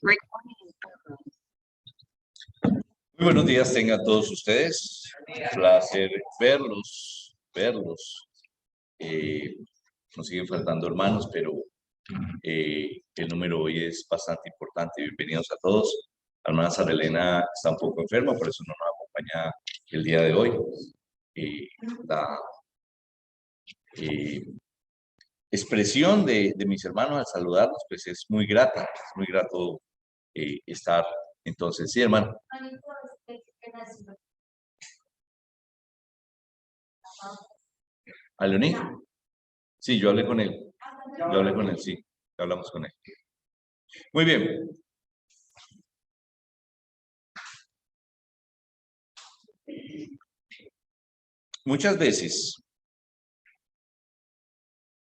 Muy buenos días tengan todos ustedes. Un placer verlos. Nos siguen faltando hermanos, pero el número hoy es bastante importante. Bienvenidos a todos. La hermana Sara Elena está un poco enferma, por eso no nos acompaña el día de hoy. La expresión de mis hermanos al saludarnos, pues es muy grata, es muy grato estar. Entonces, sí, hermano. ¿A Leoní? Sí, yo hablé con él. Sí. Hablamos con él. Muy bien. Muchas veces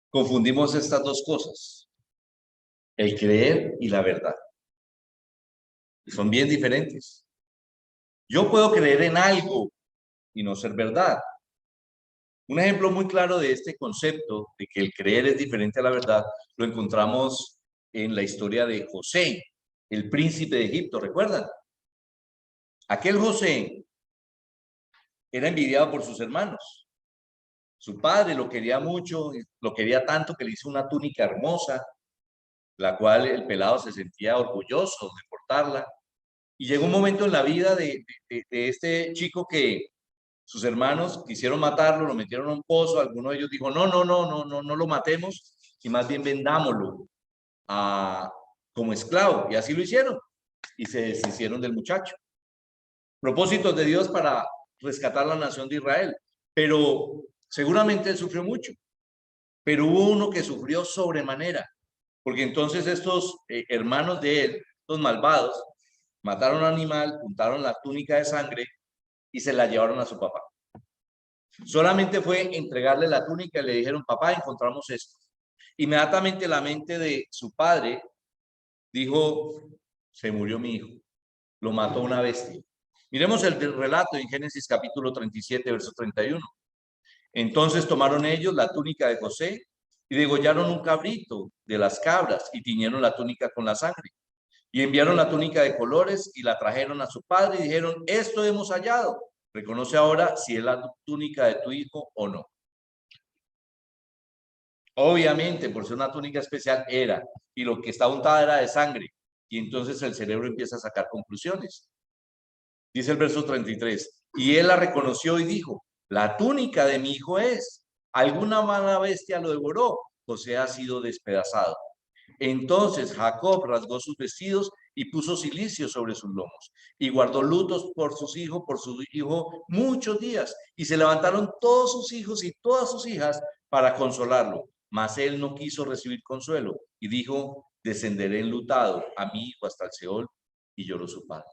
confundimos estas dos cosas, el creer y la verdad. Son bien diferentes. Yo puedo creer en algo y no ser verdad. Un ejemplo muy claro de este concepto de que el creer es diferente a la verdad lo encontramos en la historia de José, el príncipe de Egipto. ¿Recuerdan? Aquel José era envidiado por sus hermanos. Su padre lo quería mucho, lo quería tanto que le hizo una túnica hermosa, la cual el pelado se sentía orgulloso de portarla. Y llegó un momento en la vida de este chico que sus hermanos quisieron matarlo, lo metieron a un pozo. Alguno de ellos dijo, no lo matemos y más bien vendámoslo como esclavo. Y así lo hicieron y se deshicieron del muchacho. Propósitos de Dios para rescatar la nación de Israel. Pero seguramente él sufrió mucho. Pero hubo uno que sufrió sobremanera, porque entonces estos hermanos de él, los malvados, mataron al animal, juntaron la túnica de sangre y se la llevaron a su papá. Solamente fue entregarle la túnica y le dijeron, papá, encontramos esto. Inmediatamente la mente de su padre dijo, se murió mi hijo, lo mató una bestia. Miremos el relato en Génesis capítulo 37, verso 31. Entonces tomaron ellos la túnica de José y degollaron un cabrito de las cabras y tiñeron la túnica con la sangre. Y enviaron la túnica de colores y la trajeron a su padre y dijeron, esto hemos hallado. Reconoce ahora si es la túnica de tu hijo o no. Obviamente, por ser una túnica especial, era. Y lo que estaba untada era de sangre. Y entonces el cerebro empieza a sacar conclusiones. Dice el verso 33. Y él la reconoció y dijo, la túnica de mi hijo es. Alguna mala bestia lo devoró. José ha sido despedazado. Entonces Jacob rasgó sus vestidos y puso cilicio sobre sus lomos y guardó lutos por su hijo muchos días. Y se levantaron todos sus hijos y todas sus hijas para consolarlo. Mas él no quiso recibir consuelo y dijo, descenderé enlutado a mi hijo hasta el Seol. Y lloró su padre.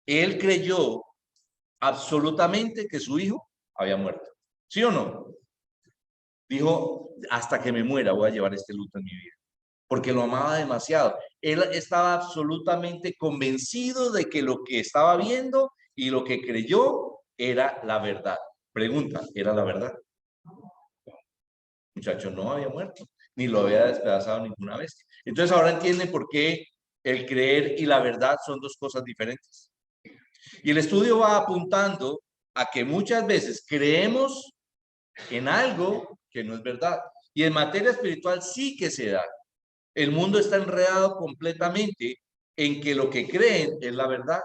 Él creyó absolutamente que su hijo había muerto. ¿Sí o no? Dijo, hasta que me muera voy a llevar este luto en mi vida, porque lo amaba demasiado. Él estaba absolutamente convencido de que lo que estaba viendo y lo que creyó era la verdad. Pregunta, ¿era la verdad? El muchacho no había muerto, ni lo había despedazado ninguna vez. Entonces ahora entienden por qué el creer y la verdad son dos cosas diferentes. Y el estudio va apuntando a que muchas veces creemos en algo que no es verdad. Y en materia espiritual sí que se da. El mundo está enredado completamente en que lo que creen es la verdad.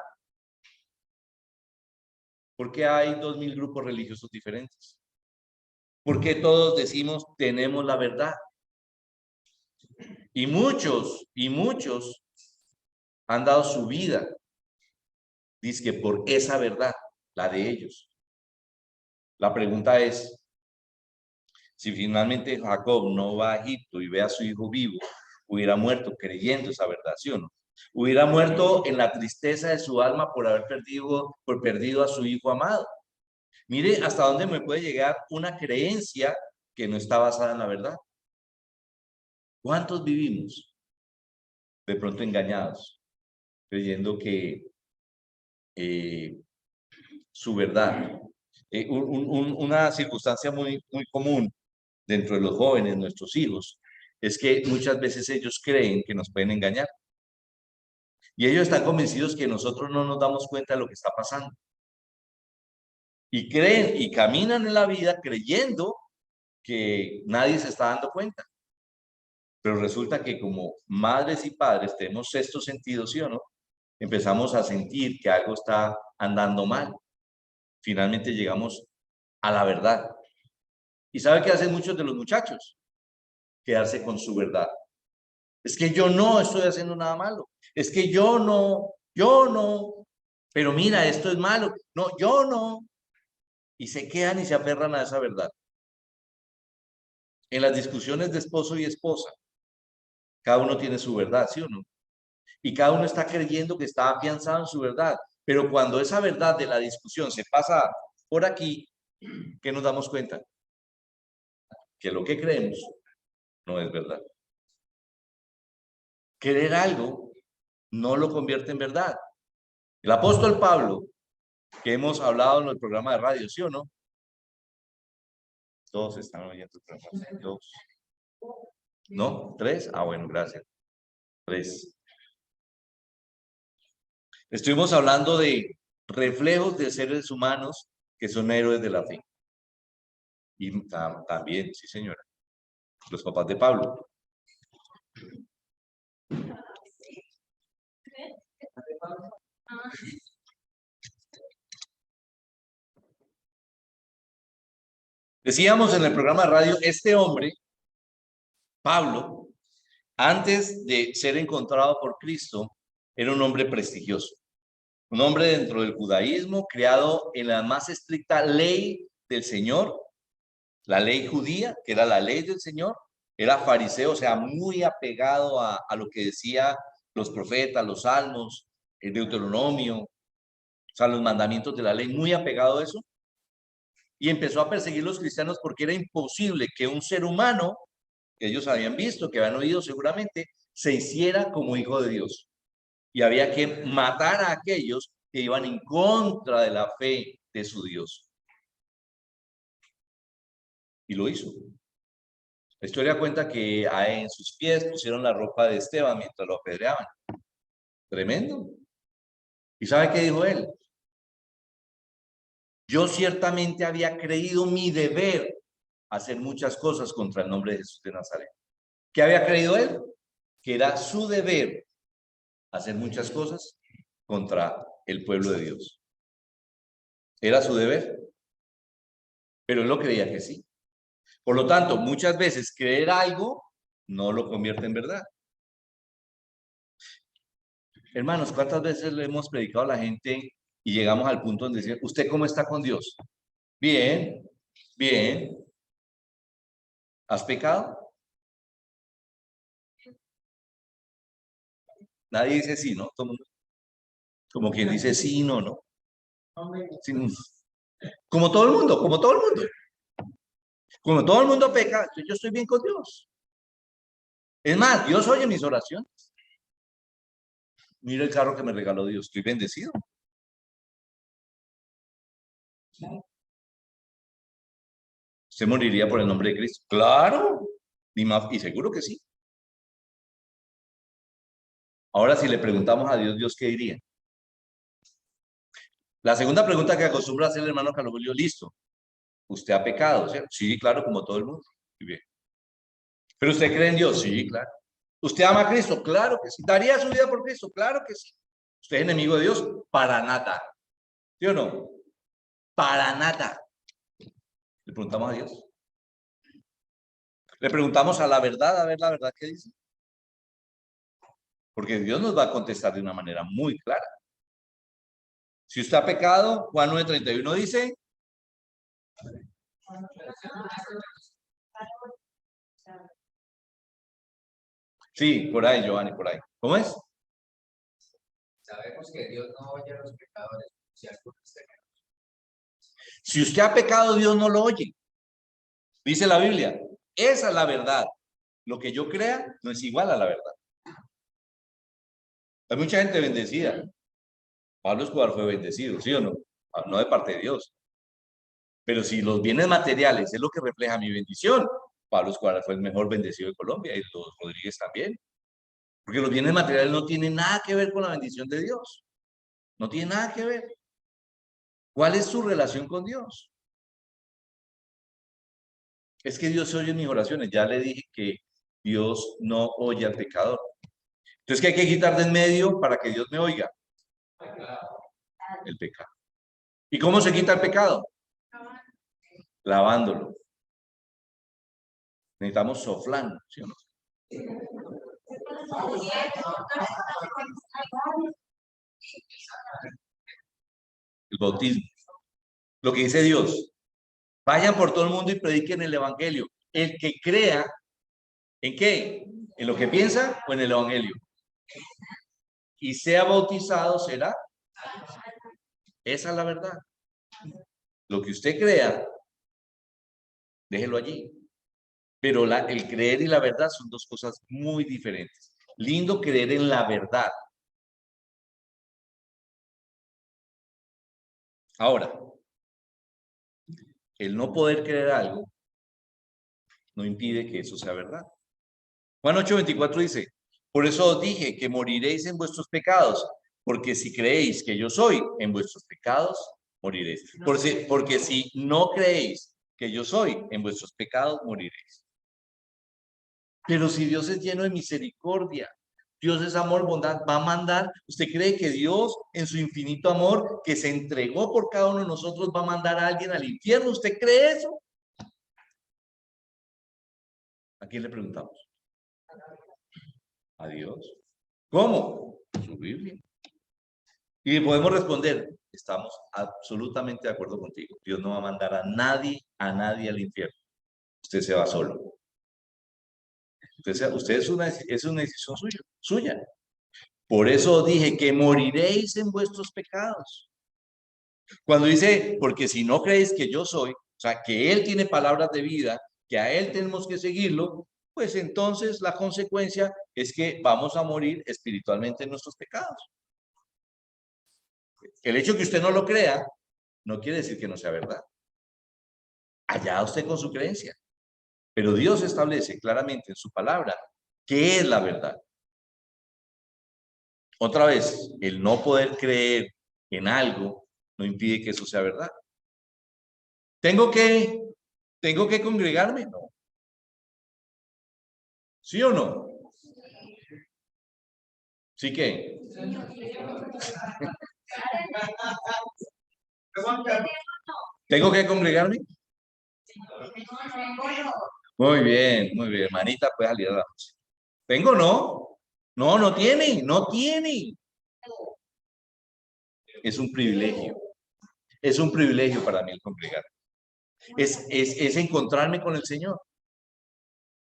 Porque hay 2000 grupos religiosos diferentes. Porque todos decimos tenemos la verdad. Y muchos han dado su vida, dice que por esa verdad, la de ellos. La pregunta es, si finalmente Jacob no va a Egipto y ve a su hijo vivo, hubiera muerto creyendo esa verdad, ¿sí o no? Hubiera muerto en la tristeza de su alma por haber perdido a su hijo amado. Mire hasta dónde me puede llegar una creencia que no está basada en la verdad. ¿Cuántos vivimos de pronto engañados, creyendo que su verdad, una circunstancia muy común dentro de los jóvenes, nuestros hijos, es que muchas veces ellos creen que nos pueden engañar. Y ellos están convencidos que nosotros no nos damos cuenta de lo que está pasando. Y creen y caminan en la vida creyendo que nadie se está dando cuenta. Pero resulta que como madres y padres tenemos sexto sentido, ¿sí o no? Empezamos a sentir que algo está andando mal. Finalmente llegamos a la verdad. ¿Y sabe qué hacen muchos de los muchachos? Quedarse con su verdad. Es que yo no estoy haciendo nada malo. Es que yo no. Pero mira, esto es malo. No, yo no. Y se quedan y se aferran a esa verdad. En las discusiones de esposo y esposa, cada uno tiene su verdad, ¿sí o no? Y cada uno está creyendo que está afianzado en su verdad. Pero cuando esa verdad de la discusión se pasa por aquí, ¿qué nos damos cuenta? Que lo que creemos no es verdad. Creer algo no lo convierte en verdad. El apóstol Pablo, que hemos hablado en el programa de radio, ¿sí o no? Todos están oyendo el programa. Dos. ¿No? ¿Tres? Ah, bueno, gracias. Tres. Estuvimos hablando de reflejos de seres humanos que son héroes de la fe. Y también, sí, señora, los papás de Pablo. Decíamos en el programa de radio, este hombre, Pablo, antes de ser encontrado por Cristo, era un hombre prestigioso. Un hombre dentro del judaísmo, criado en la más estricta ley del Señor, la ley judía, que era la ley del Señor. Era fariseo, o sea, muy apegado a lo que decía los profetas, los salmos, el Deuteronomio, o sea, los mandamientos de la ley, muy apegado a eso. Y empezó a perseguir a los cristianos porque era imposible que un ser humano, que ellos habían visto, que habían oído seguramente, se hiciera como hijo de Dios. Y había que matar a aquellos que iban en contra de la fe de su Dios. Y lo hizo. La historia cuenta que en sus pies pusieron la ropa de Esteban mientras lo apedreaban. Tremendo. ¿Y sabe qué dijo él? Yo ciertamente había creído mi deber hacer muchas cosas contra el nombre de Jesús de Nazaret. ¿Qué había creído él? Que era su deber hacer muchas cosas contra el pueblo de Dios. Era su deber, pero él lo creía que sí. Por lo tanto, muchas veces creer algo no lo convierte en verdad. Hermanos, ¿cuántas veces le hemos predicado a la gente y llegamos al punto donde decir, ¿usted cómo está con Dios? Bien, bien. ¿Has pecado? Nadie dice sí, ¿no? Como quien dice sí, no, ¿no? Sí, como todo el mundo, como todo el mundo. Como todo el mundo peca, yo estoy bien con Dios. Es más, Dios oye mis oraciones. Mira el carro que me regaló Dios, estoy bendecido. ¿Usted moriría por el nombre de Cristo? Claro, y seguro que sí. Ahora, si le preguntamos a Dios, ¿Dios qué diría? La segunda pregunta que acostumbra hacer el hermano Carlos Julio, listo. ¿Usted ha pecado? ¿Cierto? Sí, claro, como todo el mundo. Muy bien. ¿Pero usted cree en Dios? Sí, claro. ¿Usted ama a Cristo? Claro que sí. ¿Daría su vida por Cristo? Claro que sí. ¿Usted es enemigo de Dios? Para nada. ¿Sí o no? Para nada. Le preguntamos a Dios. Le preguntamos a la verdad, a ver la verdad que dice. Porque Dios nos va a contestar de una manera muy clara. Si usted ha pecado, Juan 9:31 dice. Sí, por ahí, Giovanni, por ahí. ¿Cómo es? Sabemos que Dios no oye a los pecadores. Si usted ha pecado, Dios no lo oye. Dice la Biblia. Esa es la verdad. Lo que yo crea no es igual a la verdad. Hay mucha gente bendecida. Pablo Escobar fue bendecido, ¿sí o no? No de parte de Dios. Pero si los bienes materiales es lo que refleja mi bendición, Pablo Escobar fue el mejor bendecido de Colombia y los Rodríguez también. Porque los bienes materiales no tienen nada que ver con la bendición de Dios. No tiene nada que ver. ¿Cuál es su relación con Dios? Es que Dios oye mis oraciones. Ya le dije que Dios no oye al pecador. Entonces, ¿qué hay que quitar de en medio para que Dios me oiga? El pecado. ¿Y cómo se quita el pecado? Lavándolo. Necesitamos soflán, ¿sí o no? El bautismo. Lo que dice Dios. Vayan por todo el mundo y prediquen el evangelio. El que crea, ¿en qué? ¿En lo que piensa o en el evangelio? Y sea bautizado, será. Esa es la verdad. Lo que usted crea, déjelo allí. Pero el creer y la verdad son dos cosas muy diferentes. Lindo creer en la verdad. Ahora, el no poder creer algo no impide que eso sea verdad. Juan 8:24 dice, por eso os dije que moriréis en vuestros pecados, porque si creéis que yo soy, en vuestros pecados moriréis. Porque si no creéis que yo soy, en vuestros pecados moriréis. Pero si Dios es lleno de misericordia, Dios es amor, bondad, va a mandar. ¿Usted cree que Dios, en su infinito amor, que se entregó por cada uno de nosotros, va a mandar a alguien al infierno? ¿Usted cree eso? ¿A quién le preguntamos? A Dios. ¿Cómo? Su Biblia. Y podemos responder, estamos absolutamente de acuerdo contigo. Dios no va a mandar a nadie al infierno. Usted se va solo. Usted es una decisión suya. Por eso dije que moriréis en vuestros pecados. Cuando dice, porque si no creéis que yo soy, o sea, que Él tiene palabras de vida, que a Él tenemos que seguirlo, pues entonces la consecuencia es que vamos a morir espiritualmente en nuestros pecados. El hecho de que usted no lo crea, no quiere decir que no sea verdad. Allá usted con su creencia. Pero Dios establece claramente en su palabra qué es la verdad. Otra vez, el no poder creer en algo no impide que eso sea verdad. ¿Tengo que congregarme? No. ¿Sí o no? ¿Sí que? ¿Tengo que congregarme? Muy bien, hermanita, pues salir a la noche. ¿Tengo no? No, no tiene, no tiene. Es un privilegio. Es un privilegio para mí el congregar. Es encontrarme con el Señor.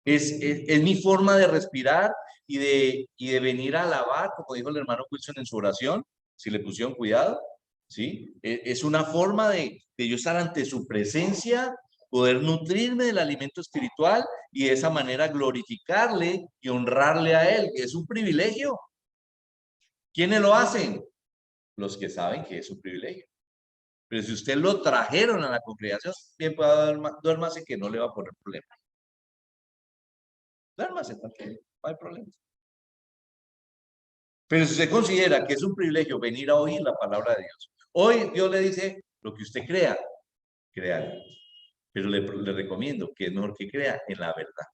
Es mi forma de respirar y de venir a alabar, como dijo el hermano Wilson en su oración, si le pusieron cuidado, ¿sí? Es una forma de yo estar ante su presencia, poder nutrirme del alimento espiritual y de esa manera glorificarle y honrarle a Él. Es un privilegio. ¿Quiénes lo hacen? Los que saben que es un privilegio. Pero si usted lo trajeron a la congregación, bien puede duérmase que no le va a poner problema. Duérmase, tranquilo, no hay problema. Pero si usted considera que es un privilegio venir a oír la palabra de Dios, hoy Dios le dice, lo que usted crea, créalo. Pero le recomiendo que es mejor que crea en la verdad.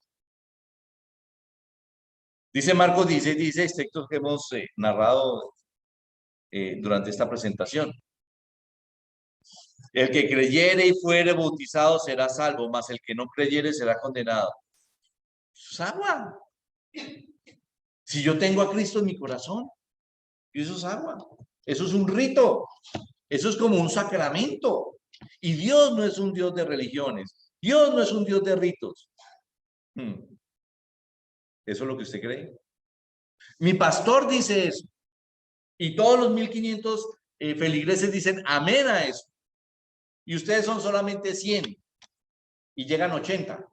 Dice Marcos 16, textos que hemos narrado durante esta presentación. El que creyere y fuere bautizado será salvo, mas el que no creyere será condenado. Eso es agua. Si yo tengo a Cristo en mi corazón, eso es agua. Eso es un rito. Eso es como un sacramento. Y Dios no es un Dios de religiones. Dios no es un Dios de ritos. ¿Eso es lo que usted cree? Mi pastor dice eso. Y todos los 1500 feligreses dicen amén a eso. Y ustedes son solamente 100. Y llegan 80.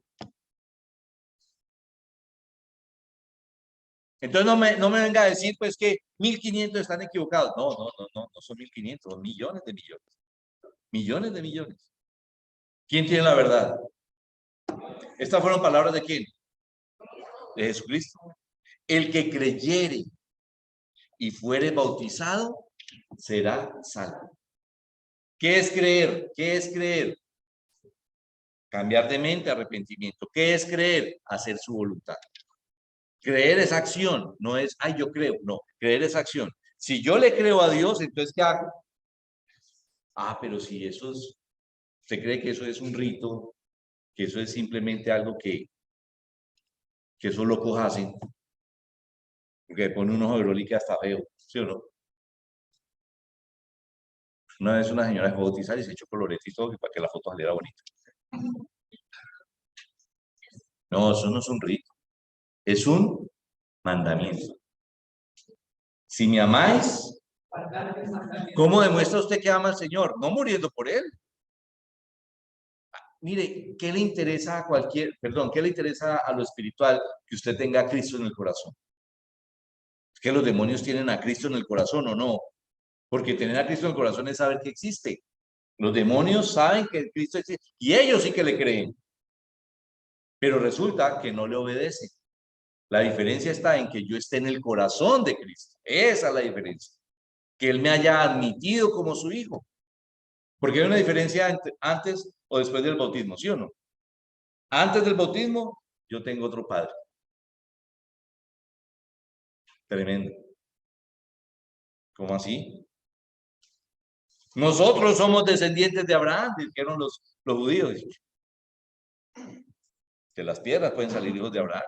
Entonces no me venga a decir pues que 1500 están equivocados. No son 1500, son millones de millones. Millones de millones. ¿Quién tiene la verdad? Estas fueron palabras ¿de quién? De Jesucristo. El que creyere y fuere bautizado será salvo. ¿Qué es creer? ¿Qué es creer? Cambiar de mente, arrepentimiento. ¿Qué es creer? Hacer su voluntad. Creer es acción, no es, ay, yo creo. No, creer es acción. Si yo le creo a Dios, entonces, ¿qué hago? Ah, pero si eso es, usted cree que eso es un rito, que eso es simplemente algo que esos locos hacen, porque pone un ojo de Broly que hasta feo, ¿sí o no? Una vez una señora fue a bautizar y se echó colorete y todo para que la foto saliera bonita. No, eso no es un rito, es un mandamiento. Si me amáis, ¿cómo demuestra usted que ama al Señor? No muriendo por Él. Mire, ¿qué le interesa a qué le interesa a lo espiritual que usted tenga a Cristo en el corazón? ¿Es que los demonios tienen a Cristo en el corazón o no? Porque tener a Cristo en el corazón es saber que existe. Los demonios saben que Cristo existe y ellos sí que le creen, pero resulta que no le obedecen. La diferencia está en que yo esté en el corazón de Cristo. Esa es la diferencia. Que Él me haya admitido como su hijo. Porque hay una diferencia antes o después del bautismo, ¿sí o no? Antes del bautismo, yo tengo otro padre. Tremendo. ¿Cómo así? Nosotros somos descendientes de Abraham, dijeron los judíos. De las piedras pueden salir hijos de Abraham.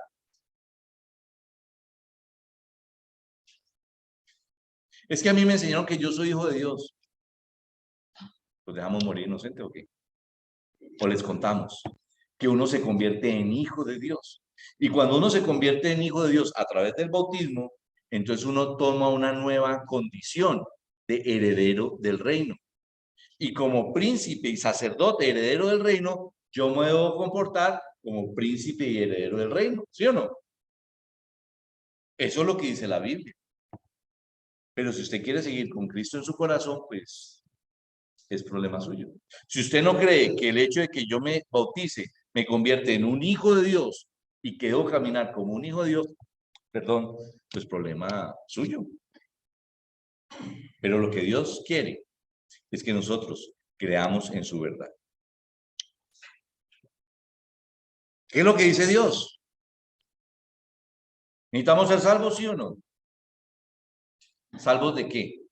Es que a mí me enseñaron que yo soy hijo de Dios. ¿Los dejamos morir inocente o qué? O les contamos que uno se convierte en hijo de Dios. Y cuando uno se convierte en hijo de Dios a través del bautismo, entonces uno toma una nueva condición de heredero del reino. Y como príncipe y sacerdote heredero del reino, yo me debo comportar como príncipe y heredero del reino, ¿sí o no? Eso es lo que dice la Biblia. Pero si usted quiere seguir con Cristo en su corazón, pues es problema suyo. Si usted no cree que el hecho de que yo me bautice me convierte en un hijo de Dios y que debo caminar como un hijo de Dios, perdón, pues problema suyo. Pero lo que Dios quiere es que nosotros creamos en su verdad. ¿Qué es lo que dice Dios? ¿Necesitamos ser salvos, sí o no? ¿Salvos de qué?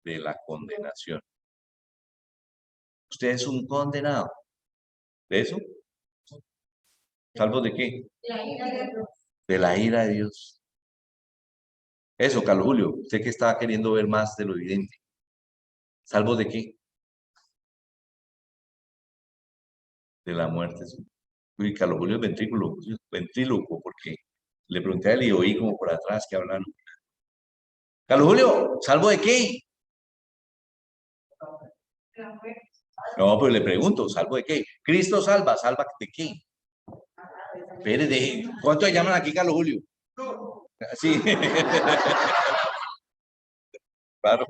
De la condenación. Usted es un condenado. ¿De eso? ¿Salvos de qué? De la ira de Dios. Eso, Carlos Julio, usted que está queriendo ver más de lo evidente. ¿Salvos de qué? De la muerte. Uy, Carlos Julio es ventríloco, porque le pregunté a él y oí como por atrás que hablaron. Carlos Julio, ¿salvo de qué? No, pues le pregunto, ¿salvo de qué? Cristo salva, ¿salva de qué? Espere, ¿cuánto le llaman aquí, Carlos Julio? Sí, claro.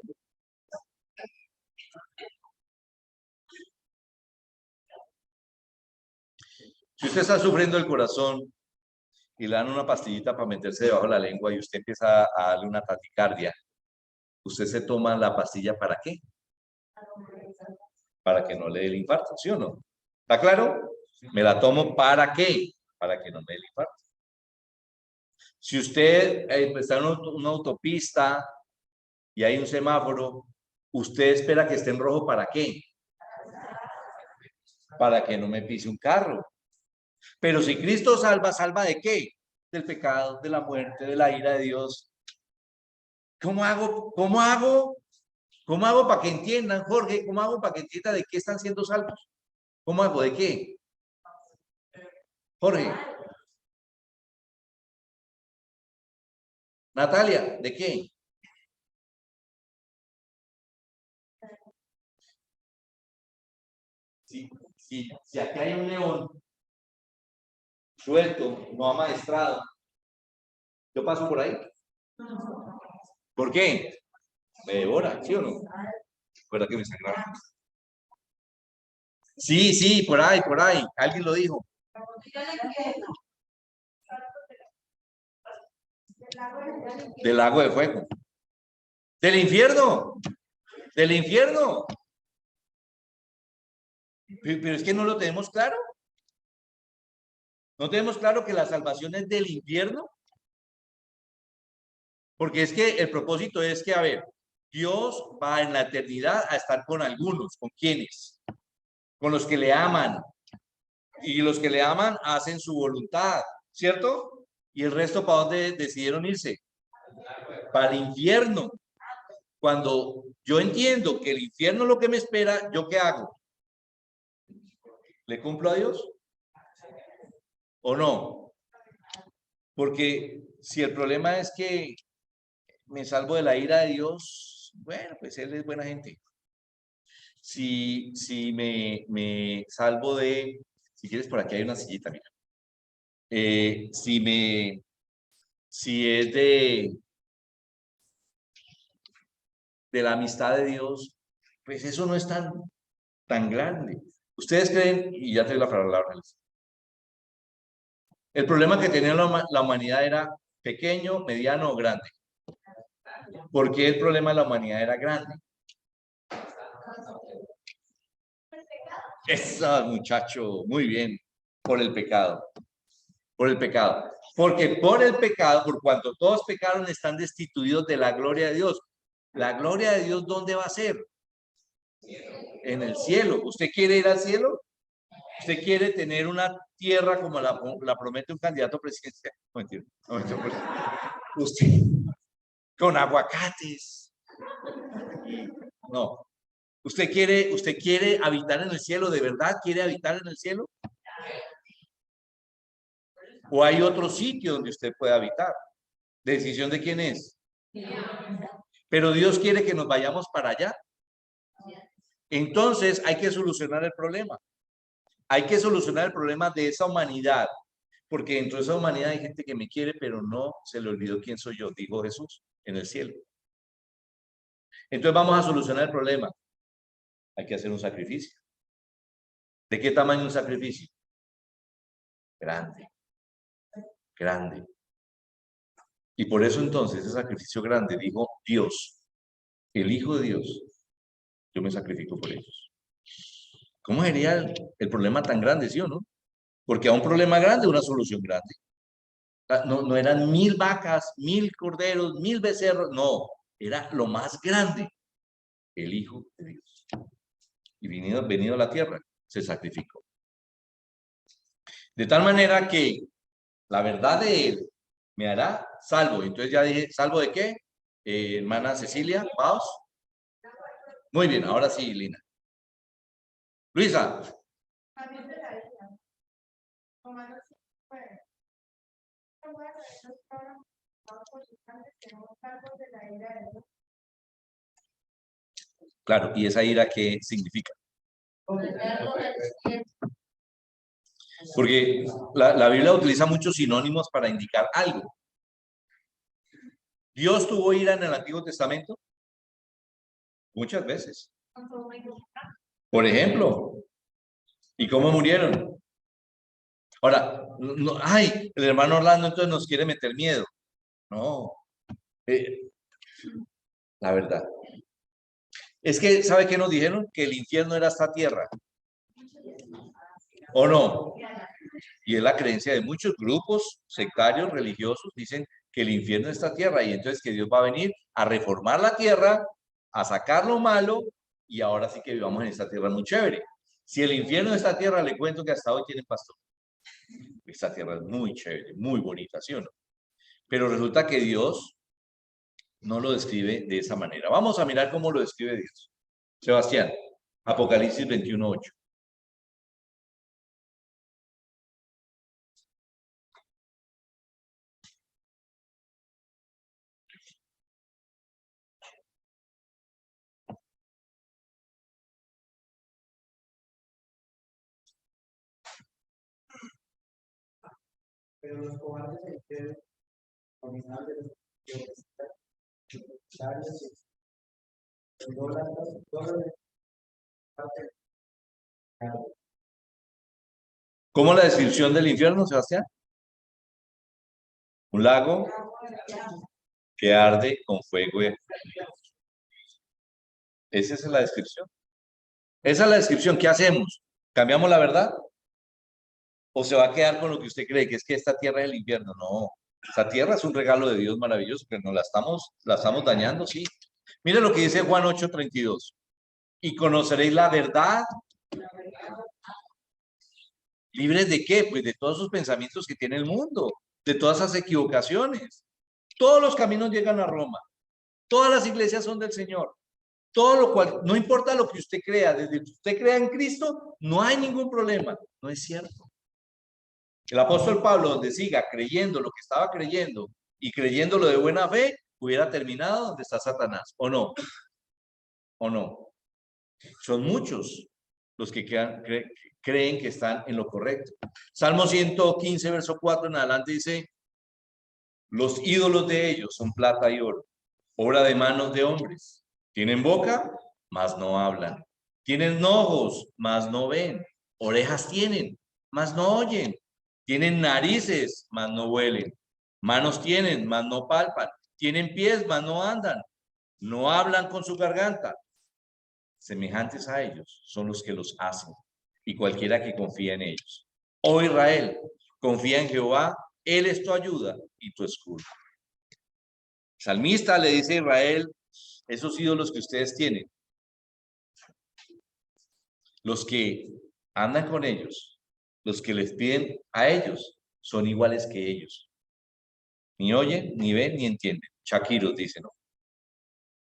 Si usted está sufriendo el corazón y le dan una pastillita para meterse debajo de la lengua y usted empieza a darle una taticardia, ¿usted se toma la pastilla para qué? Para que no le dé el infarto, ¿sí o no? ¿Está claro? Me la tomo ¿para qué? Para que no me dé el infarto. Si usted está en una autopista y hay un semáforo, ¿usted espera que esté en rojo para qué? Para que no me pise un carro. Pero si Cristo salva, ¿salva de qué? Del pecado, de la muerte, de la ira de Dios. ¿Cómo hago? ¿Cómo hago? ¿Cómo hago para que entiendan, Jorge? ¿Cómo hago para que entiendan de qué están siendo salvos? ¿Cómo hago? ¿De qué? Jorge, Natalia, ¿de qué? Si aquí hay un león suelto, no amaestrado, ¿yo paso por ahí? ¿Por qué? Me devora, ¿sí o no? ¿Verdad que me sangraba? Sí, sí, por ahí, por ahí. Alguien lo dijo. Del lago de fuego. Del infierno. Del infierno. Pero es que no lo tenemos claro. No tenemos claro que la salvación es del infierno. Porque es que el propósito es que, a ver, Dios va en la eternidad a estar con algunos. ¿Con quiénes? Con los que le aman. Y los que le aman hacen su voluntad, ¿cierto? Y el resto, ¿para dónde decidieron irse? Para el infierno. Cuando yo entiendo que el infierno es lo que me espera, ¿yo qué hago? ¿Le cumplo a Dios o no? Porque si el problema es que me salvo de la ira de Dios, bueno, pues Él es buena gente. Si me salvo de, si quieres por aquí hay una sillita, mira. Si es de la amistad de Dios, pues eso no es tan grande. Ustedes creen, y ya te doy la palabra, el problema que tenía la humanidad era pequeño, mediano o grande. ¿Por qué el problema de la humanidad era grande? Eso, muchacho, muy bien, por el pecado, por el pecado. Porque por el pecado, por cuanto todos pecaron, están destituidos de la gloria de Dios. La gloria de Dios, ¿dónde va a ser? En el cielo. ¿Usted quiere ir al cielo? ¿Usted quiere tener una tierra como la promete un candidato presidencial? No, mentira, no, mentira. Usted, con aguacates. No. ¿Usted quiere habitar en el cielo? ¿De verdad quiere habitar en el cielo? ¿O hay otro sitio donde usted pueda habitar? ¿Decisión de quién es? Pero Dios quiere que nos vayamos para allá. Entonces hay que solucionar el problema. Hay que solucionar el problema de esa humanidad. Porque dentro de esa humanidad hay gente que me quiere, pero no se le olvidó quién soy yo, dijo Jesús, en el cielo. Entonces vamos a solucionar el problema. Hay que hacer un sacrificio. ¿De qué tamaño un sacrificio? Grande, grande. Y por eso entonces ese sacrificio grande dijo Dios, el Hijo de Dios, yo me sacrifico por ellos. ¿Cómo sería el problema tan grande, sí o no? Porque a un problema grande, una solución grande. No, no eran 1000 vacas, 1000 corderos, 1000 becerros, no, era lo más grande, el Hijo de Dios. Y venido a la tierra, se sacrificó. De tal manera que la verdad de Él me hará salvo. Entonces ya dije, ¿salvo de qué? Hermana Cecilia, vamos. Muy bien, ahora sí, Lina. Luisa. Claro, ¿y esa ira qué significa? Porque la Biblia utiliza muchos sinónimos para indicar algo. ¿Dios tuvo ira en el Antiguo Testamento? Muchas veces. Por ejemplo, ¿y cómo murieron? Ahora, no, ay, el hermano Orlando entonces nos quiere meter miedo. No, eh, la verdad. Es que, ¿sabe qué nos dijeron? Que el infierno era esta tierra. ¿O no? Y es la creencia de muchos grupos sectarios religiosos, dicen que el infierno es esta tierra y entonces que Dios va a venir a reformar la tierra, a sacar lo malo y ahora sí que vivamos en esta tierra muy chévere. Si el infierno es esta tierra, le cuento que hasta hoy tienen pastor. Esta tierra es muy chévere, muy bonita, ¿sí o no? Pero resulta que Dios no lo describe de esa manera. Vamos a mirar cómo lo describe Dios. Sebastián, Apocalipsis 21:8. Pero los cobardes se quedan abominables, idólatras, ¿Cómo la descripción del infierno, Sebastián? Un lago que arde con fuego. Esa es la descripción. Esa es la descripción. ¿Qué hacemos? ¿Cambiamos la verdad? ¿O se va a quedar con lo que usted cree, que es que esta tierra es el infierno? No, esta tierra es un regalo de Dios maravilloso, pero no la estamos dañando, sí. Mire lo que dice Juan 8:32. Y conoceréis la verdad. ¿Libres de qué? Pues de todos esos pensamientos que tiene el mundo, de todas esas equivocaciones. Todos los caminos llegan a Roma. Todas las iglesias son del Señor. Todo lo cual, no importa lo que usted crea, desde que usted crea en Cristo, no hay ningún problema. No es cierto. El apóstol Pablo, donde siga creyendo lo que estaba creyendo y creyéndolo de buena fe, hubiera terminado donde está Satanás. ¿O no? ¿O no? Son muchos los que creen que están en lo correcto. Salmo 115, verso 4 en adelante dice, los ídolos de ellos son plata y oro, obra de manos de hombres. Tienen boca, mas no hablan. Tienen ojos, mas no ven. Orejas tienen, mas no oyen. Tienen narices, mas no huelen. Manos tienen, mas no palpan. Tienen pies, mas no andan. No hablan con su garganta. Semejantes a ellos son los que los hacen, y cualquiera que confía en ellos. Oh Israel, confía en Jehová, Él es tu ayuda y tu escudo. El salmista le dice a Israel, esos ídolos que ustedes tienen, los que andan con ellos, los que les piden a ellos, son iguales que ellos. Ni oyen, ni ven, ni entienden. Shakiros, dice, ¿no?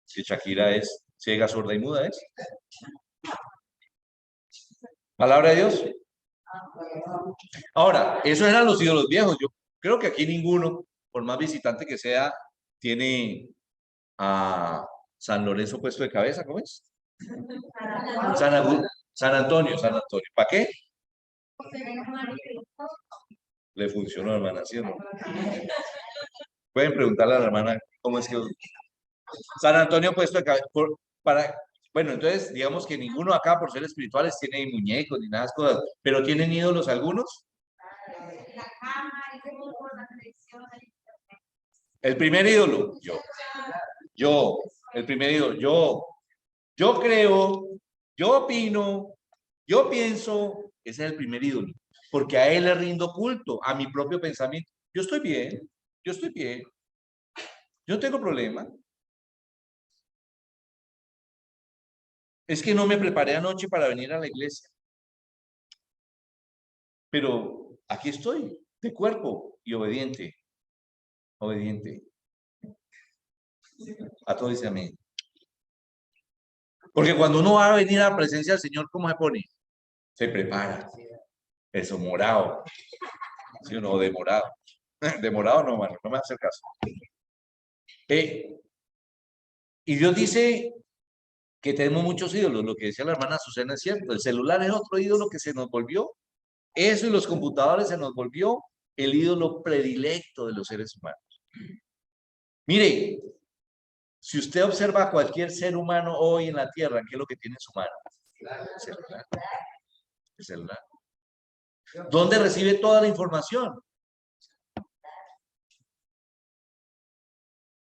Si Shakira es ciega, sorda y muda, ¿es? Palabra de Dios. Ahora, esos eran los ídolos viejos. Yo creo que aquí ninguno, por más visitante que sea, tiene a San Lorenzo puesto de cabeza, ¿cómo es? San Antonio, San Antonio. ¿Para qué? Le funcionó, hermana, ¿sí o no? Pueden preguntarle a la hermana cómo es que San Antonio puesto de cabeza. Bueno, entonces, digamos que ninguno acá, por ser espirituales, tiene muñecos ni nada de cosas, pero ¿tienen ídolos algunos? El primer ídolo, yo, el primer ídolo, yo creo, yo opino, yo pienso, ese es el primer ídolo, porque a él le rindo culto, a mi propio pensamiento. Yo estoy bien, yo estoy bien, yo no tengo problema. Es que no me preparé anoche para venir a la iglesia, pero aquí estoy, de cuerpo y obediente, obediente. A todo dice amén. Porque cuando uno va a venir a la presencia del Señor, ¿cómo se pone? Se prepara. Eso, morado. ¿Sí o no? Demorado. Demorado no, mano, no me hace caso. Y Dios dice que tenemos muchos ídolos. Lo que decía la hermana Susana es cierto. El celular es otro ídolo que se nos volvió. Eso y los computadores se nos volvió el ídolo predilecto de los seres humanos. Mire, si usted observa a cualquier ser humano hoy en la tierra, ¿qué es lo que tiene en su mano? El celular. El celular. ¿Dónde recibe toda la información?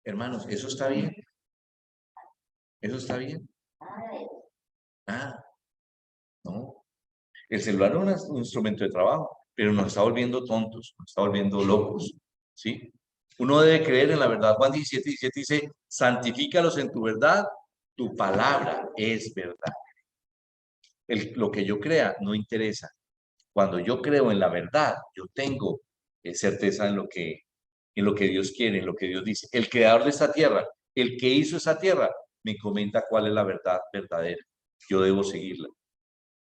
Hermanos, eso está bien. Eso está bien. Ah, no. El celular no es un instrumento de trabajo, pero nos está volviendo tontos, nos está volviendo locos, ¿sí? Uno debe creer en la verdad. Juan 17:17 dice, santifícalos en tu verdad, tu palabra es verdad. Lo que yo crea no interesa. Cuando yo creo en la verdad, yo tengo certeza en lo que Dios quiere, en lo que Dios dice. El creador de esta tierra, el que hizo esa tierra, me comenta cuál es la verdad verdadera. Yo debo seguirla.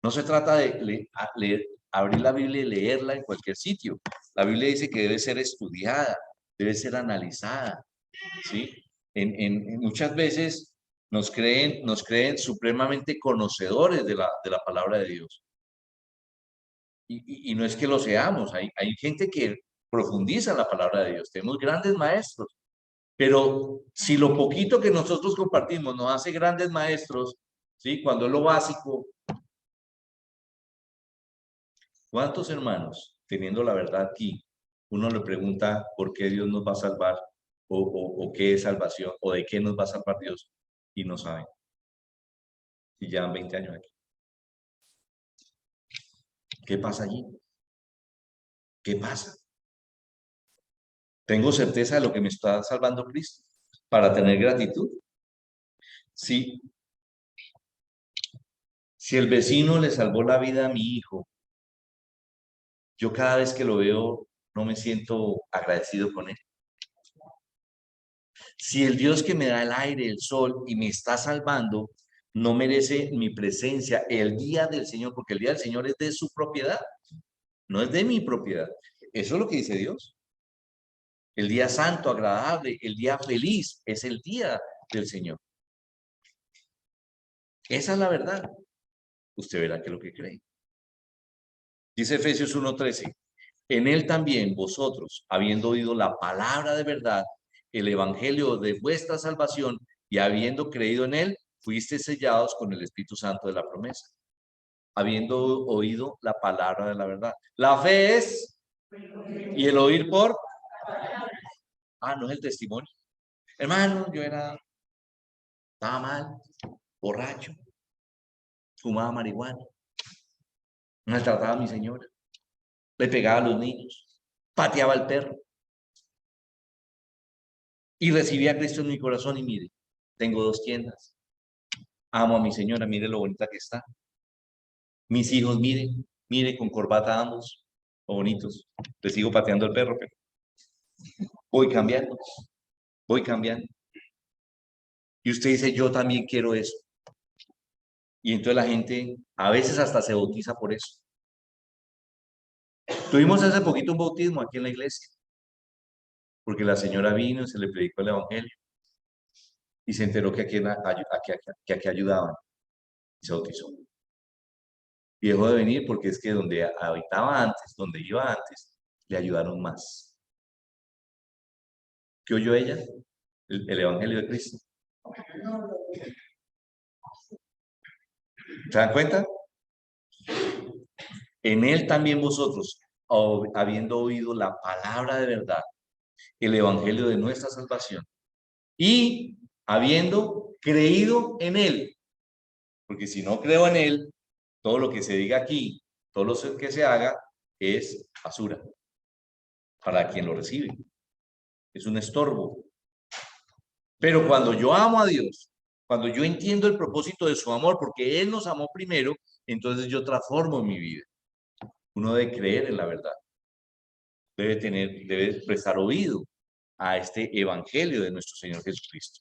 No se trata de leer, abrir la Biblia y leerla en cualquier sitio. La Biblia dice que debe ser estudiada, debe ser analizada, ¿sí? Muchas veces nos creen supremamente conocedores de la palabra de Dios. Y no es que lo seamos, hay gente que profundiza en la palabra de Dios. Tenemos grandes maestros, pero si lo poquito que nosotros compartimos nos hace grandes maestros, ¿sí? Cuando es lo básico, ¿Cuántos hermanos, teniendo la verdad aquí, uno le pregunta por qué Dios nos va a salvar o qué es salvación o de qué nos va a salvar Dios y no saben? Y llevan 20 años aquí. ¿Qué pasa allí? ¿Qué pasa? ¿Tengo certeza de lo que me está salvando Cristo para tener gratitud? Sí. Si el vecino le salvó la vida a mi hijo, yo cada vez que lo veo no me siento agradecido con él. Si el Dios que me da el aire, el sol y me está salvando, no merece mi presencia el día del Señor, porque el día del Señor es de su propiedad, no es de mi propiedad. Eso es lo que dice Dios. El día santo, agradable, el día feliz, es el día del Señor. Esa es la verdad. Usted verá que es lo que cree. Dice Efesios 1:13. En él también vosotros, habiendo oído la palabra de verdad, el evangelio de vuestra salvación, y habiendo creído en él, fuisteis sellados con el Espíritu Santo de la promesa. Habiendo oído la palabra de la verdad. La fe es, y el oír por, no es el testimonio. Hermano, estaba mal, borracho, fumaba marihuana, maltrataba a mi señora, le pegaba a los niños, pateaba al perro. Y recibí a Cristo en mi corazón y mire, tengo 2 tiendas. Amo a mi señora, mire lo bonita que está. Mis hijos, mire con corbata ambos, o bonitos. Les sigo pateando el perro, pero voy cambiando, voy cambiando. Y usted dice, yo también quiero eso. Y entonces la gente a veces hasta se bautiza por eso. Tuvimos hace poquito un bautismo aquí en la iglesia, porque la señora vino y se le predicó el evangelio y se enteró que aquí ayudaban y se bautizó. Y dejó de venir porque es que donde habitaba antes, donde iba antes, le ayudaron más. ¿Qué oyó ella? El evangelio de Cristo. ¿Se dan cuenta? En él también vosotros, habiendo oído la palabra de verdad, el evangelio de nuestra salvación, y habiendo creído en él, porque si no creo en él, todo lo que se diga aquí, todo lo que se haga, es basura para quien lo recibe. Es un estorbo. Pero cuando yo amo a Dios, cuando yo entiendo el propósito de su amor, porque Él nos amó primero, entonces yo transformo mi vida. Uno debe creer en la verdad. Debe prestar oído a este evangelio de nuestro Señor Jesucristo.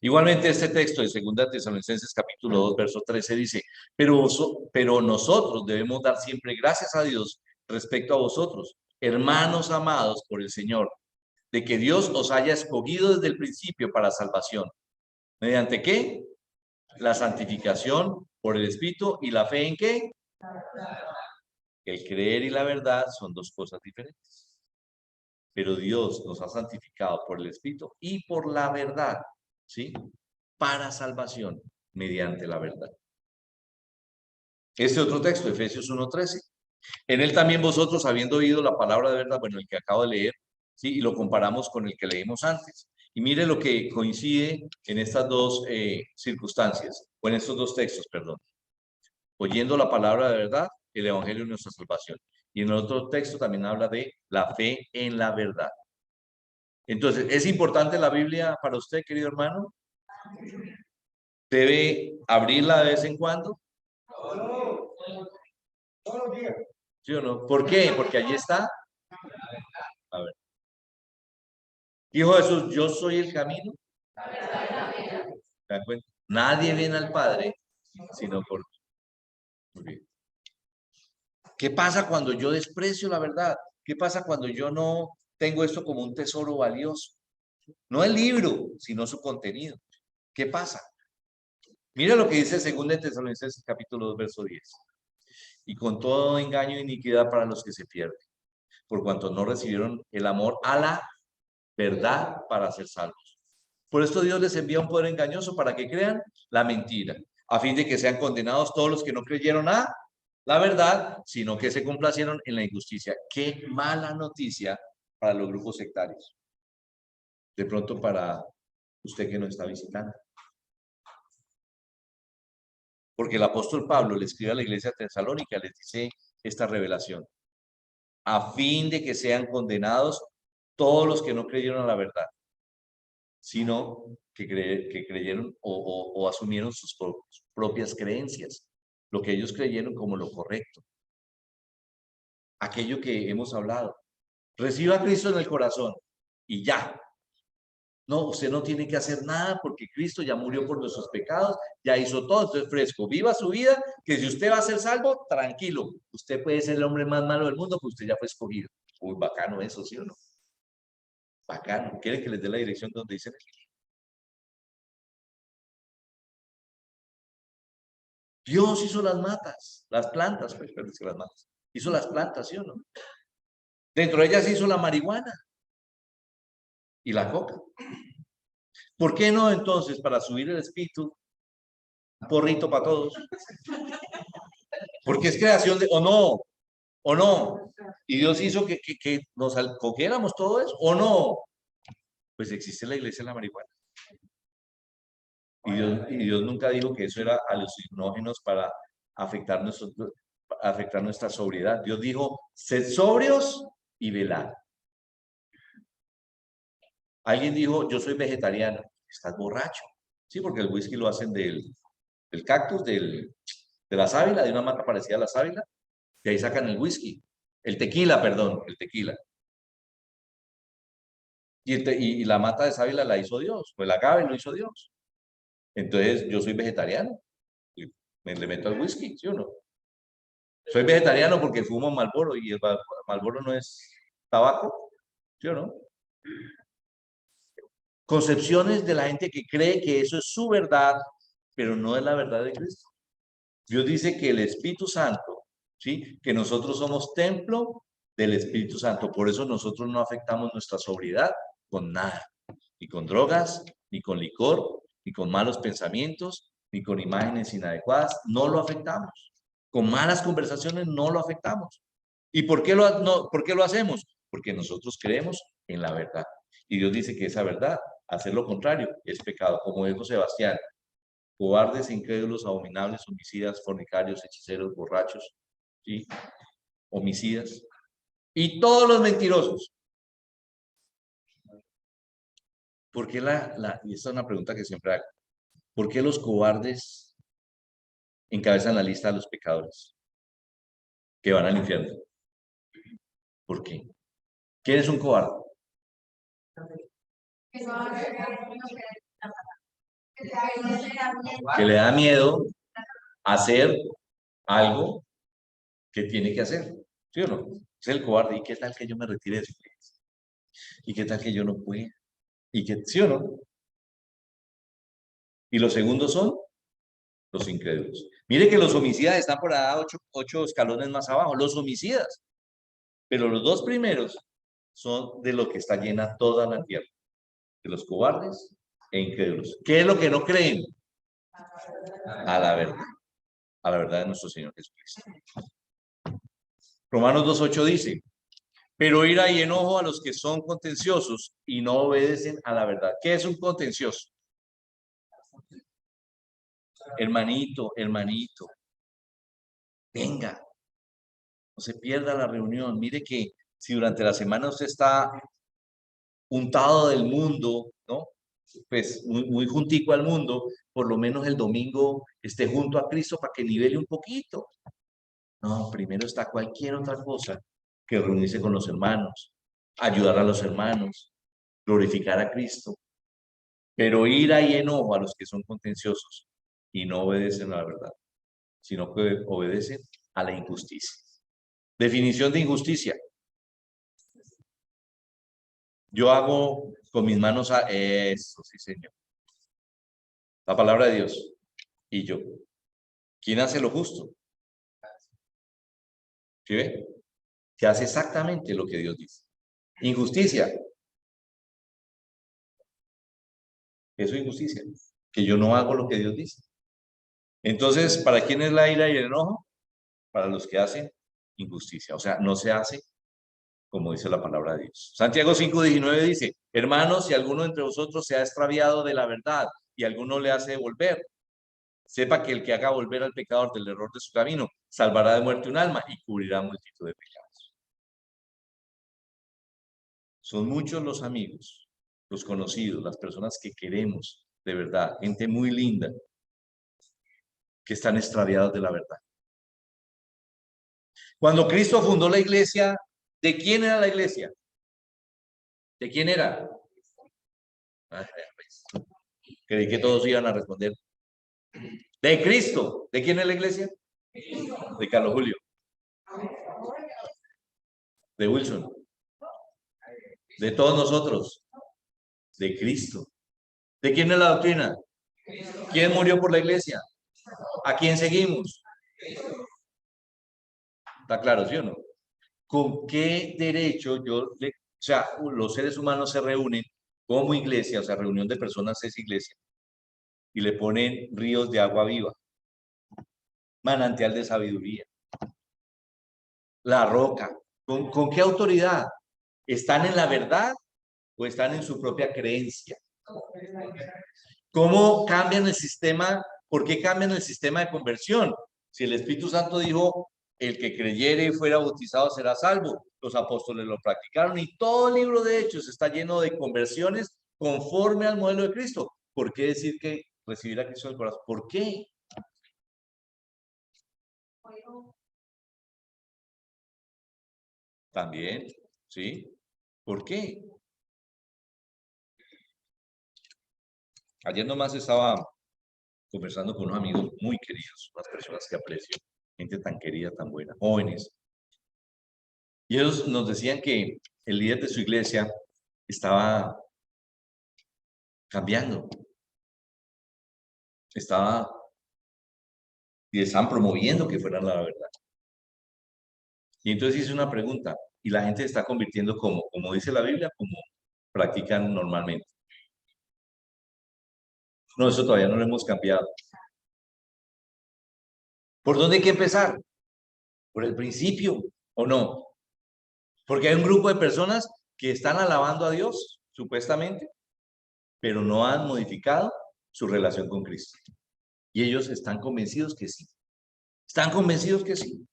Igualmente este texto de 2 Tesalonicenses capítulo 2 verso 13 dice, pero nosotros debemos dar siempre gracias a Dios respecto a vosotros, hermanos amados por el Señor, de que Dios os haya escogido desde el principio para salvación. ¿Mediante qué? La santificación por el Espíritu y la fe en qué? El creer y la verdad son 2 cosas diferentes. Pero Dios nos ha santificado por el Espíritu y por la verdad, ¿sí? Para salvación mediante la verdad. Este otro texto, Efesios 1:13. En él también vosotros, habiendo oído la palabra de verdad, bueno, el que acabo de leer, ¿sí? Y lo comparamos con el que leímos antes. Y mire lo que coincide en estas 2 circunstancias, o en estos 2 textos, perdón. Oyendo la palabra de verdad, el evangelio de nuestra salvación. Y en el otro texto también habla de la fe en la verdad. Entonces, ¿es importante la Biblia para usted, querido hermano? ¿Debe abrirla de vez en cuando? ¿Sí o no? ¿Por qué? Porque allí está. A ver. Dijo Jesús, yo soy el camino. ¿Se dan cuenta? Nadie viene al Padre sino por mí. Muy bien. ¿Qué pasa cuando yo desprecio la verdad? ¿Qué pasa cuando yo no tengo esto como un tesoro valioso? No el libro, sino su contenido. ¿Qué pasa? Mira lo que dice 2 Tesalonicenses capítulo 2, verso 10. Y con todo engaño e iniquidad para los que se pierden, por cuanto no recibieron el amor a la verdad para ser salvos. Por esto Dios les envía un poder engañoso para que crean la mentira, a fin de que sean condenados todos los que no creyeron a la verdad, sino que se complacieron en la injusticia. Qué mala noticia para los grupos sectarios. De pronto para usted que nos está visitando. Porque el apóstol Pablo le escribe a la iglesia tesalónica, les dice esta revelación, a fin de que sean condenados todos los que no creyeron a la verdad, sino que creyeron o asumieron sus propias creencias, lo que ellos creyeron como lo correcto. Aquello que hemos hablado. Reciba a Cristo en el corazón y ya. No, usted no tiene que hacer nada porque Cristo ya murió por nuestros pecados, ya hizo todo, entonces fresco. Viva su vida, que si usted va a ser salvo, tranquilo. Usted puede ser el hombre más malo del mundo, pues usted ya fue escogido. Uy, bacano eso, ¿sí o no? Bacano. ¿Quiere que les dé la dirección donde dicen? Dios hizo las matas, las plantas, pues, perdón, es que las matas. Hizo las plantas, ¿sí o no? Dentro de ellas hizo la marihuana y la coca. ¿Por qué no entonces, para subir el espíritu, un porrito para todos? Porque es creación de, o no. Y Dios hizo que nos cogiéramos todo eso, o no. Pues existe la iglesia de la marihuana. Y Dios nunca dijo que eso era alucinógenos para afectar, afectar nuestra sobriedad. Dios dijo, sed sobrios y velad. Alguien dijo, yo soy vegetariano. Estás borracho. Sí, porque el whisky lo hacen del cactus, de la sábila, de una mata parecida a la sábila. De ahí sacan el whisky. El tequila, perdón, el tequila. Y la mata de sábila la hizo Dios, pues la agave lo hizo Dios. Entonces, yo soy vegetariano. Y le meto al whisky, ¿sí o no? Soy vegetariano porque fumo Marlboro y el Marlboro no es tabaco, ¿sí o no? Concepciones de la gente que cree que eso es su verdad, pero no es la verdad de Cristo. Dios dice que el Espíritu Santo, ¿sí? Que nosotros somos templo del Espíritu Santo. Por eso nosotros no afectamos nuestra sobriedad con nada, ni con drogas, ni con licor, ni con malos pensamientos, ni con imágenes inadecuadas. No lo afectamos. Con malas conversaciones no lo afectamos. ¿Y por qué por qué lo hacemos? Porque nosotros creemos en la verdad. Y Dios dice que esa verdad, hacer lo contrario, es pecado. Como dijo Sebastián, cobardes, incrédulos, abominables, homicidas, fornicarios, hechiceros, borrachos, ¿sí? Homicidas. Y todos los mentirosos. ¿Por qué y esta es una pregunta que siempre hago, ¿por qué los cobardes encabezan la lista de los pecadores que van al infierno? ¿Por qué? ¿Quién es un cobarde? Que le da miedo hacer algo que tiene que hacer, ¿sí o no? Es el cobarde. ¿Y qué tal que yo me retire de su iglesia? ¿Y qué tal que yo no pueda? ¿Y qué, sí o no? Y los segundos son los incrédulos. Mire que los homicidas están por ahí ocho escalones más abajo, los homicidas. Pero los dos primeros son de lo que está llena toda la tierra, de los cobardes e incrédulos. ¿Qué es lo que no creen? A la verdad de nuestro Señor Jesucristo. Romanos 2.8 dice, pero ira y enojo a los que son contenciosos y no obedecen a la verdad. ¿Qué es un contencioso? Hermanito, hermanito, venga, no se pierda la reunión. Mire que si durante la semana usted está untado del mundo, ¿no? Pues muy juntico al mundo, por lo menos el domingo esté junto a Cristo para que nivele un poquito. No, primero está cualquier otra cosa que reunirse con los hermanos, ayudar a los hermanos, glorificar a Cristo, pero ira y enojo a los que son contenciosos y no obedecen a la verdad, sino que obedecen a la injusticia. Definición de injusticia. Yo hago con mis manos a eso, sí, Señor. La palabra de Dios y yo. ¿Quién hace lo justo? ¿Sí ve? Que hace exactamente lo que Dios dice. Injusticia. Eso es injusticia. Que yo no hago lo que Dios dice. Entonces, ¿para quién es la ira y el enojo? para los que hacen injusticia. O sea, no se hace como dice la palabra de Dios. Santiago 5:19 dice, hermanos, si alguno entre vosotros se ha extraviado de la verdad y alguno le hace volver, sepa que el que haga volver al pecador del error de su camino, salvará de muerte un alma y cubrirá multitud de pecados. Son muchos los amigos, los conocidos, las personas que queremos de verdad, gente muy linda, que están extraviados de la verdad. Cuando Cristo fundó la iglesia, ¿de quién era la iglesia? ¿De quién era? Creí que todos iban a responder. De Cristo. ¿De quién es la iglesia? De Carlos Julio. De Wilson. De todos nosotros. De Cristo. ¿De quién es la doctrina? ¿Quién murió por la iglesia? ¿A quién seguimos? ¿Está claro, sí o no? ¿Con qué derecho o sea, los seres humanos se reúnen como iglesia, o sea, reunión de personas es iglesia, y le ponen ríos de agua viva, manantial de sabiduría, la roca? ¿Con qué autoridad? ¿Están en la verdad o están en su propia creencia? ¿Cómo cambian el sistema? ¿Por qué cambian el sistema de conversión? Si el Espíritu Santo dijo, el que creyere y fuera bautizado será salvo, los apóstoles lo practicaron y todo el libro de Hechos está lleno de conversiones conforme al modelo de Cristo. ¿Por qué decir que recibir a Cristo en el corazón? ¿Por qué? También, ¿sí? ¿Por qué? Ayer nomás estaba conversando con unos amigos muy queridos, unas personas que aprecio, gente tan querida, tan buena, jóvenes. Y ellos nos decían que el líder de su iglesia estaba cambiando, estaba y estaban promoviendo que fueran la verdad. Y entonces hice una pregunta, y la gente se está convirtiendo como dice la Biblia, como practican normalmente. No, eso todavía no lo hemos cambiado. ¿Por dónde hay que empezar? ¿Por el principio o no? Porque hay un grupo de personas que están alabando a Dios, supuestamente, pero no han modificado su relación con Cristo. Y ellos están convencidos que sí. Están convencidos que sí.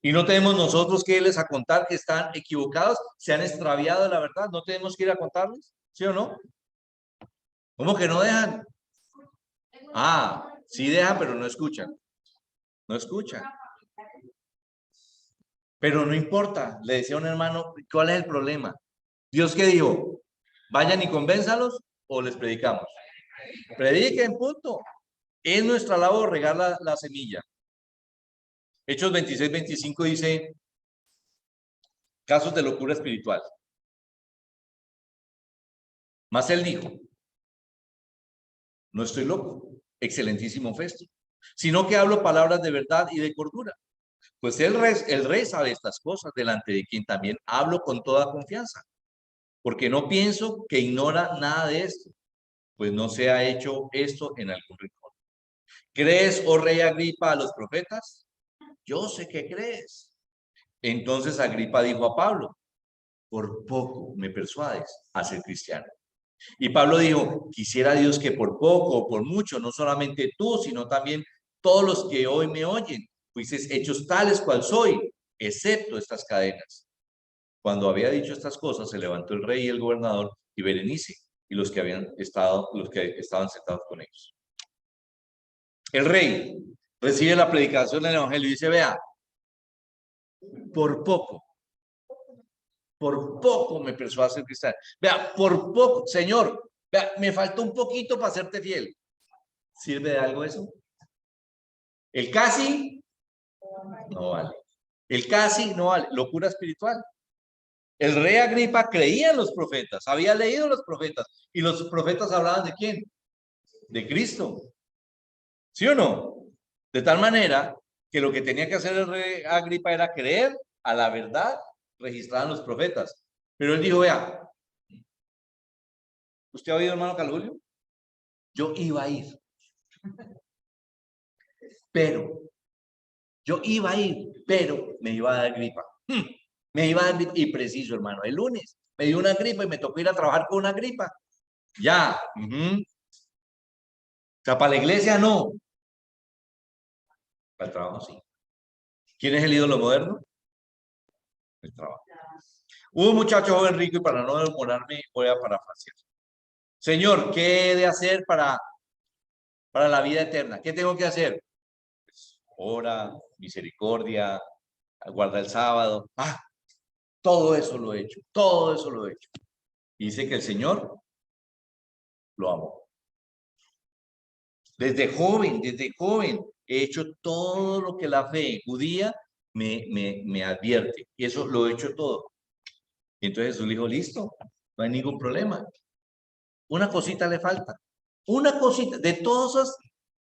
Y no tenemos nosotros que irles a contar que están equivocados, se han extraviado de la verdad. No tenemos que ir a contarles, ¿sí o no? ¿Cómo que no dejan? Ah, sí dejan, pero no escuchan. No escuchan. Pero no importa, le decía a un hermano, ¿cuál es el problema? ¿Dios qué dijo? ¿Vayan y convénzalos o les predicamos? Prediquen, punto. Es nuestra labor regar la semilla. Hechos 26-25 dice, casos de locura espiritual. Mas él dijo, no estoy loco, excelentísimo Festo, sino que hablo palabras de verdad y de cordura. Pues el rey sabe estas cosas, delante de quien también hablo con toda confianza, porque no pienso que ignora nada de esto, pues no se ha hecho esto en algún rincón. ¿Crees, oh rey Agripa, a los profetas? Yo sé que crees. Entonces Agripa dijo a Pablo, por poco me persuades a ser cristiano. Y Pablo dijo, quisiera Dios que por poco o por mucho, no solamente tú, sino también todos los que hoy me oyen, fuises hechos tales cual soy, excepto estas cadenas. Cuando había dicho estas cosas, se levantó el rey y el gobernador y Berenice y los que estaban sentados con ellos. El rey recibe la predicación del evangelio y dice, vea, por poco me persuade a ser cristiano. Vea, por poco, Señor, vea, me faltó un poquito para serte fiel. ¿Sirve de algo eso? El casi no vale. El casi no vale. Locura espiritual. El rey Agripa creía en los profetas, había leído los profetas, y los profetas hablaban de quién? De Cristo. ¿Sí o no? De tal manera que lo que tenía que hacer el rey Agripa era creer a la verdad registrada en los profetas. Pero él dijo, vea, ¿usted ha oído, hermano Calulio? Yo iba a ir, pero Yo iba a ir, pero me iba a dar gripa. Me iba a dar gripa. Y preciso, hermano, el lunes me dio una gripa y me tocó ir a trabajar con una gripa. Ya. O sea, para la iglesia no. Para el trabajo sí. ¿Quién es el ídolo moderno? El trabajo. Hubo un muchacho joven rico y para no demorarme voy a parafrasear. Señor, ¿qué he de hacer para la vida eterna? ¿Qué tengo que hacer? Pues, ora, misericordia, guarda el sábado. Todo eso lo he hecho, todo eso lo he hecho. Y dice que el Señor lo amó. Desde joven he hecho todo lo que la fe judía me advierte. Y eso lo he hecho todo. Y entonces Jesús le dijo, listo, no hay ningún problema. Una cosita le falta. Una cosita, de todas esas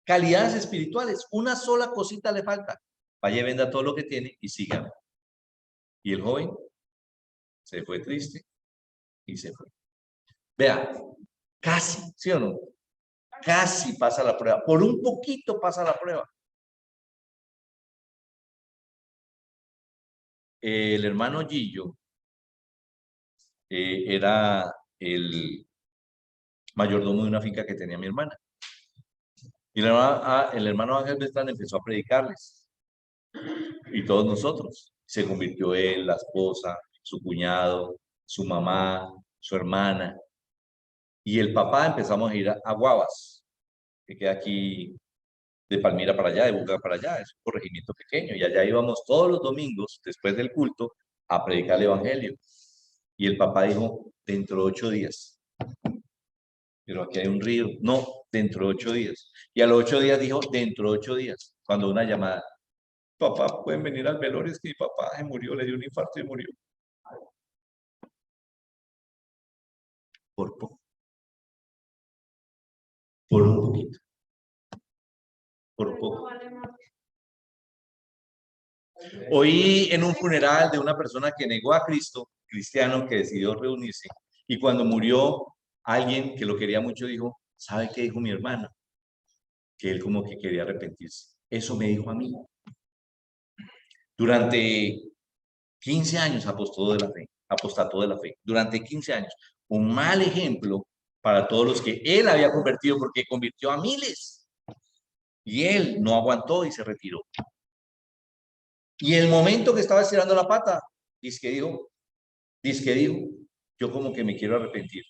calidades espirituales, una sola cosita le falta. Vaya y venda todo lo que tiene y sígame. Y el joven se fue triste y se fue. Vea, casi, ¿sí o no? Casi pasa la prueba. Por un poquito pasa la prueba. El hermano Gillo era el mayordomo de una finca que tenía mi hermana. Y el hermano Ángel Beltrán empezó a predicarles. Y todos nosotros. Se convirtió él, la esposa, su cuñado, su mamá, su hermana. Y el papá empezamos a ir a Guavas, que queda aquí de Palmira para allá, de Buga para allá. Es un corregimiento pequeño. Y allá íbamos todos los domingos, después del culto, a predicar el evangelio. Y el papá dijo, dentro de 8 días. Pero aquí hay un río. No, dentro de 8 días. Y a los 8 días dijo, dentro de 8 días. Cuando una llamada, papá, pueden venir al velorio, es que mi papá se murió, le dio un infarto y murió. Por poco. Por un poquito. Por poco. Oí en un funeral de una persona que negó a Cristo, cristiano, que decidió reunirse, y cuando murió, alguien que lo quería mucho dijo, ¿sabe qué dijo mi hermano? Que él como que quería arrepentirse. Eso me dijo a mí. Durante 15 años apostató de la fe. Durante 15 años. Un mal ejemplo para todos los que él había convertido, porque convirtió a miles. Y él no aguantó y se retiró. Y el momento que estaba estirando la pata, dice que dijo, yo como que me quiero arrepentir.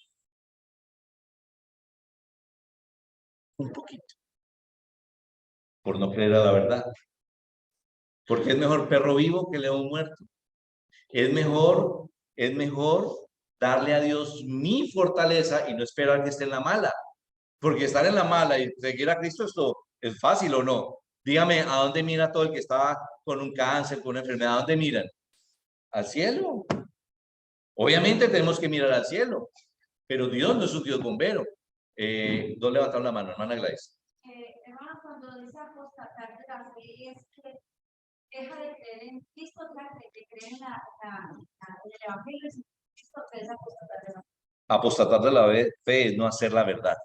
Un poquito. Por no creer a la verdad. Porque es mejor perro vivo que león muerto. Es mejor darle a Dios mi fortaleza y no esperar que esté en la mala. Porque estar en la mala y seguir a Cristo, esto es fácil o no. Dígame, ¿a dónde mira todo el que estaba con un cáncer, con una enfermedad? ¿A dónde miran? Al cielo. Obviamente tenemos que mirar al cielo, pero Dios no es un Dios bombero. Dos levantaron la mano, hermana Gladys. Hermano, cuando dice apostatar de la fe, es que deja de creer en Cristo, deja de creer en el Evangelio, sino Cristo, que es apostatar de la fe. Apostatar de la fe es no hacer la verdad.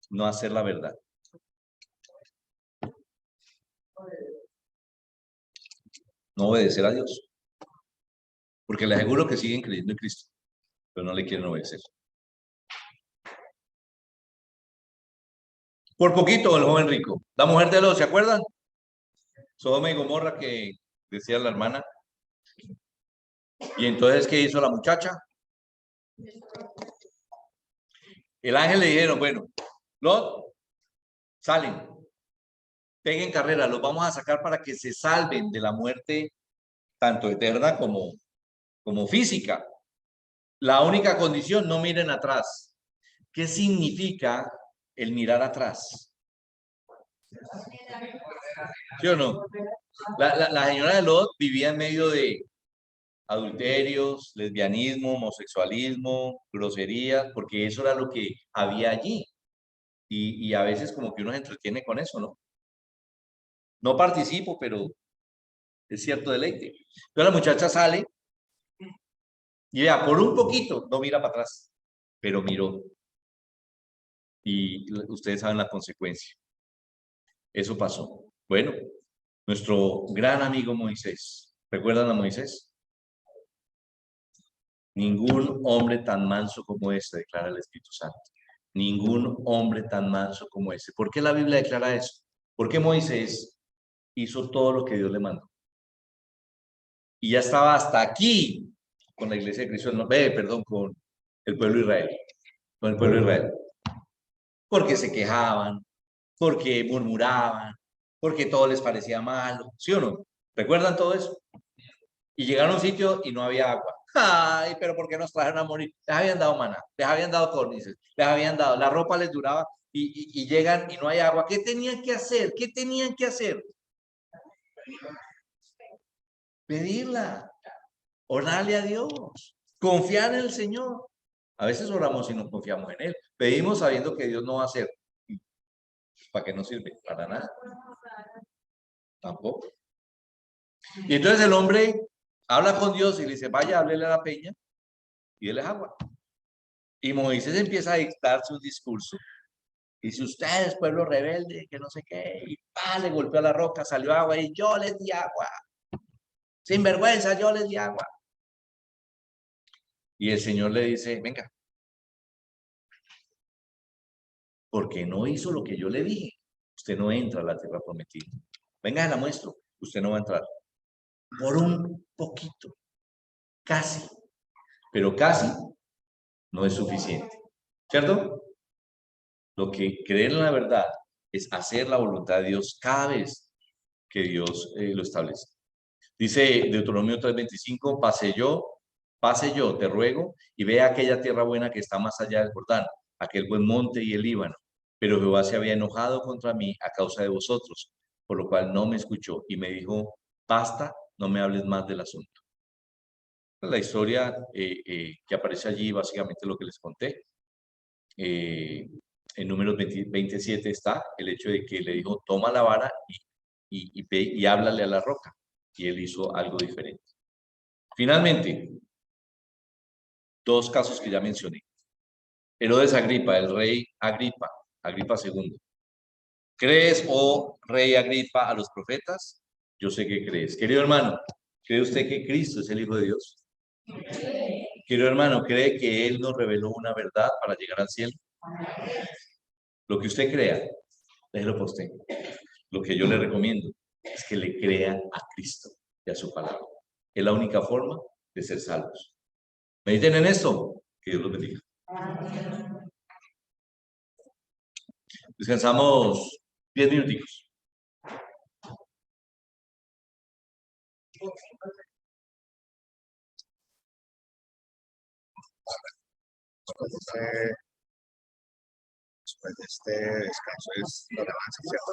No hacer la verdad. No obedecer a Dios. Porque les aseguro que siguen creyendo en Cristo, pero no le quieren obedecer. Por poquito el joven rico. La mujer de Lot, ¿se acuerdan? Sodoma y Gomorra que decía la hermana. Y entonces, ¿qué hizo la muchacha? El ángel le dijeron, bueno, Lot, salen, peguen carrera, los vamos a sacar para que se salven de la muerte tanto eterna como física. La única condición, no miren atrás. ¿Qué significa el mirar atrás? ¿Sí o no? La señora de Lot vivía en medio de adulterios, lesbianismo, homosexualismo, groserías, porque eso era lo que había allí. Y a veces como que uno se entretiene con eso, ¿no? No participo, pero es cierto deleite. Entonces la muchacha sale y vea, por un poquito, no mira para atrás, pero miró. Y ustedes saben la consecuencia. Eso pasó. Bueno, Nuestro gran amigo Moisés. ¿Recuerdan a Moisés? Ningún hombre tan manso como este, declara el Espíritu Santo. Ningún hombre tan manso como este. ¿Por qué la Biblia declara eso? Porque Moisés hizo todo lo que Dios le mandó. Y ya estaba hasta aquí con la iglesia de Cristo, no, perdón, con el pueblo de Israel. Con el pueblo de Israel. Porque se quejaban, porque murmuraban, porque todo les parecía malo. ¿Sí o no? ¿Recuerdan todo eso? Y llegaron a un sitio y no había agua. Ay, pero ¿por qué nos trajeron a morir? Les habían dado maná, les habían dado codornices, les habían dado, la ropa les duraba y llegan y no hay agua. ¿Qué tenían que hacer? ¿Qué tenían que hacer? Pedirla, orarle a Dios, confiar en el Señor. A veces oramos y no confiamos en Él. Pedimos sabiendo que Dios no va a hacer. ¿Para qué nos sirve? Para nada. Tampoco. Y entonces el hombre habla con Dios y le dice, vaya, háblele a la peña y déles agua. Y Moisés empieza a dictar su discurso. Y si ustedes, pueblo rebelde, que no sé qué, y le golpeó a la roca, salió agua y yo les di agua. Sin vergüenza, yo les di agua. Y el Señor le dice, venga, porque no hizo lo que yo le dije, usted no entra a la tierra prometida. Venga, la muestro, usted no va a entrar. Por un poquito, casi, pero casi no es suficiente. ¿Cierto? Lo que creer en la verdad es hacer la voluntad de Dios cada vez que Dios lo establece. Dice Deuteronomio 3:25, pase yo, te ruego, y vea aquella tierra buena que está más allá del Jordán, aquel buen monte y el Líbano. Pero Jehová se había enojado contra mí a causa de vosotros, por lo cual no me escuchó y me dijo, basta, no me hables más del asunto. La historia que aparece allí, básicamente lo que les conté. En Números 27 está el hecho de que le dijo, toma la vara y háblale a la roca. Y él hizo algo diferente. Finalmente, dos casos que ya mencioné. Herodes Agripa, el rey Agripa, Agripa II. ¿Crees, oh rey Agripa, a los profetas? Yo sé que crees. Querido hermano, ¿cree usted que Cristo es el Hijo de Dios? Querido hermano, ¿cree que Él nos reveló una verdad para llegar al cielo? Lo que usted crea, déjelo por usted. Lo que yo le recomiendo es que le crea a Cristo y a su palabra. Es la única forma de ser salvos. Mediten en esto. Que Dios los bendiga. Descansamos 10 minuticos. Después de este descanso es la alabanza, ¿cierto?